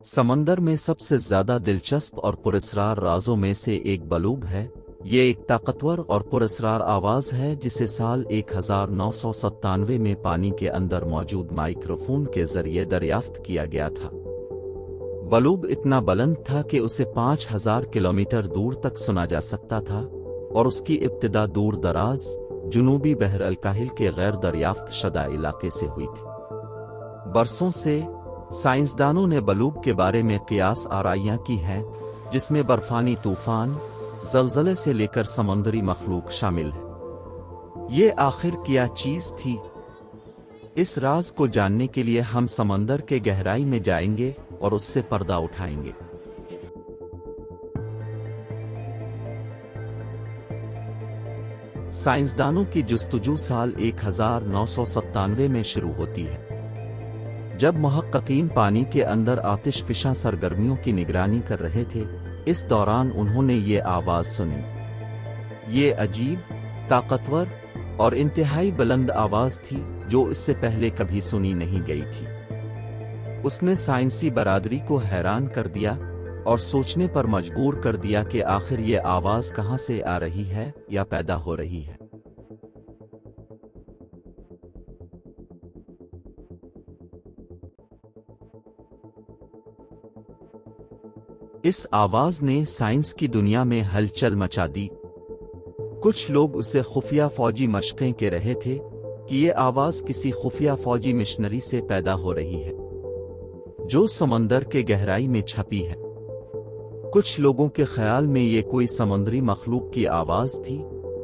समंदर में सबसे ज्यादा दिलचस्प और पुरस्कार राजों में से एक बलूब है। ये एक ताकतवर और पुरस्कार आवाज है जिसे साल 1997 में पानी के अंदर मौजूद माइक्रोफोन के जरिए दरियाफ्त किया गया था। बलूब इतना बुलंद था कि उसे 5000 किलोमीटर दूर तक सुना जा सकता था और उसकी इब्तिदा दूर दराज जुनूबी बहर अल-काहिल के गैर दरियाफ्त शुदा इलाके से हुई थी। बरसों से साइंसदानों ने बलूब के बारे में कियास आराइयां की हैं, जिसमें बर्फानी तूफान, ज़लज़ले से लेकर समुद्री मखलूक शामिल है। ये आखिर क्या चीज़ थी? इस राज को जानने के लिए हम समंदर के गहराई में जाएंगे और उससे पर्दा उठाएंगे। साइंसदानों की जुस्तजू साल 1997 में शुरू होती है, जब मुहक्किकीन पानी के अंदर आतिशफिशा सरगर्मियों की निगरानी कर रहे थे। इस दौरान उन्होंने ये आवाज़ सुनी। ये अजीब, ताकतवर और इंतहाई बुलंद आवाज़ थी जो इससे पहले कभी सुनी नहीं गई थी। उसने साइंसी बरादरी को हैरान कर दिया और सोचने पर मजबूर कर दिया कि आखिर ये आवाज़ कहाँ से आ रही है या पैदा हो रही है। इस आवाज ने साइंस की दुनिया में हलचल मचा दी। कुछ लोग उसे खुफिया फौजी मशक़ें कह रहे थे कि ये आवाज किसी खुफिया फौजी मिशनरी से पैदा हो रही है जो समंदर के गहराई में छपी है। कुछ लोगों के ख्याल में ये कोई समुद्री मखलूक की आवाज थी,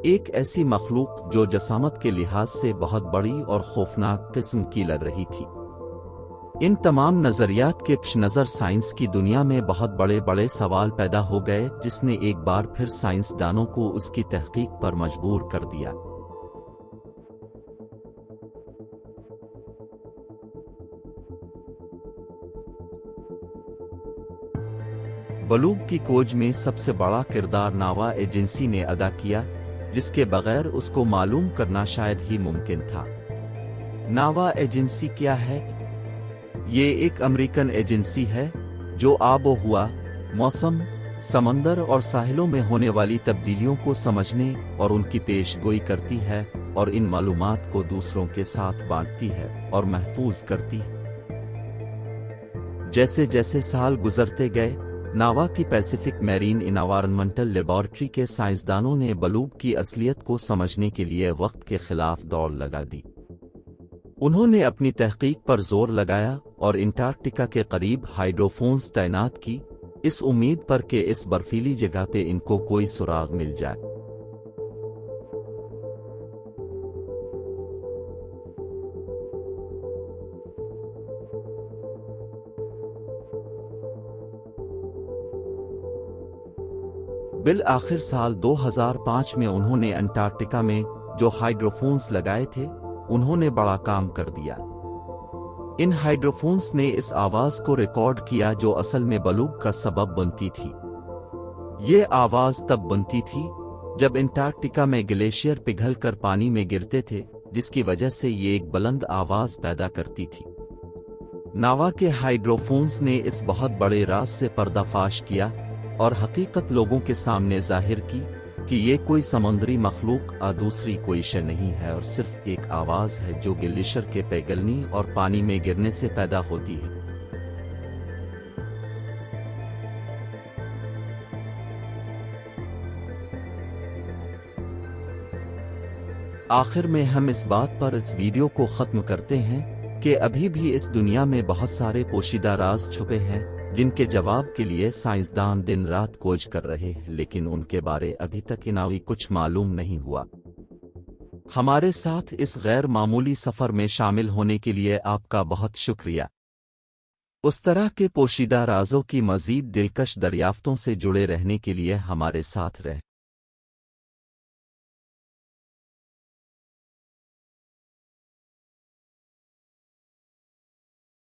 एक ऐसी मखलूक जो जसामत के लिहाज से बहुत बड़ी और खौफनाक किस्म की लग रही थी। इन तमाम नजरियात के पेश नज़र साइंस की दुनिया में बहुत बड़े बड़े सवाल पैदा हो गए, जिसने एक बार फिर साइंसदानों को उसकी तहकीक पर मजबूर कर दिया। बलूब की खोज में सबसे बड़ा किरदार नावा एजेंसी ने अदा किया, जिसके बगैर उसको मालूम करना शायद ही मुमकिन था। नावा एजेंसी क्या है? ये एक अमेरिकन एजेंसी है जो आबोहवा, मौसम, समंदर और साहिलों में होने वाली तब्दीलियों को समझने और उनकी पेशगोई करती है और इन मालूमात को दूसरों के साथ बांटती है और महफूज करती है। जैसे जैसे साल गुजरते गए, नावा की पैसिफिक मैरीन इन्वायरमेंटल लेबॉरेटरी के साइंसदानों ने बलूब की असलियत को समझने के लिए वक्त के खिलाफ दौड़ लगा दी। उन्होंने अपनी तहकीक पर जोर लगाया और अंटार्कटिका के करीब हाइड्रोफोन्स तैनात की, इस उम्मीद पर कि इस बर्फीली जगह पे इनको कोई सुराग मिल जाए। बिल आखिर साल 2005 में उन्होंने अंटार्कटिका में जो हाइड्रोफोन्स लगाए थे, उन्होंने बड़ा काम कर दिया। इन हाइड्रोफोन्स ने इस आवाज को रिकॉर्ड किया जो असल में बलूब का सबब बनती थी। ये आवाज तब बनती थी जब अंटार्कटिका में ग्लेशियर पिघलकर पानी में गिरते थे, जिसकी वजह से ये एक बुलंद आवाज पैदा करती थी। नावा के हाइड्रोफोन्स ने इस बहुत बड़े राज से पर्दाफाश किया और हकीकत लोगों के सामने जाहिर की कि ये कोई समुद्री मखलूक दूसरी कोई शय नहीं है और सिर्फ एक आवाज है जो ग्लेशियर के पिघलने और पानी में गिरने से पैदा होती है। आखिर में हम इस बात पर इस वीडियो को खत्म करते हैं कि अभी भी इस दुनिया में बहुत सारे पोशीदा राज छुपे हैं जिनके जवाब के लिए साइंसदान दिन रात खोज कर रहे हैं, लेकिन उनके बारे अभी तक इनावी कुछ मालूम नहीं हुआ। हमारे साथ इस गैर मामूली सफर में शामिल होने के लिए आपका बहुत शुक्रिया। उस तरह के पोशीदा राजों की मजीद दिलकश दरियाफ्तों से जुड़े रहने के लिए हमारे साथ रहें।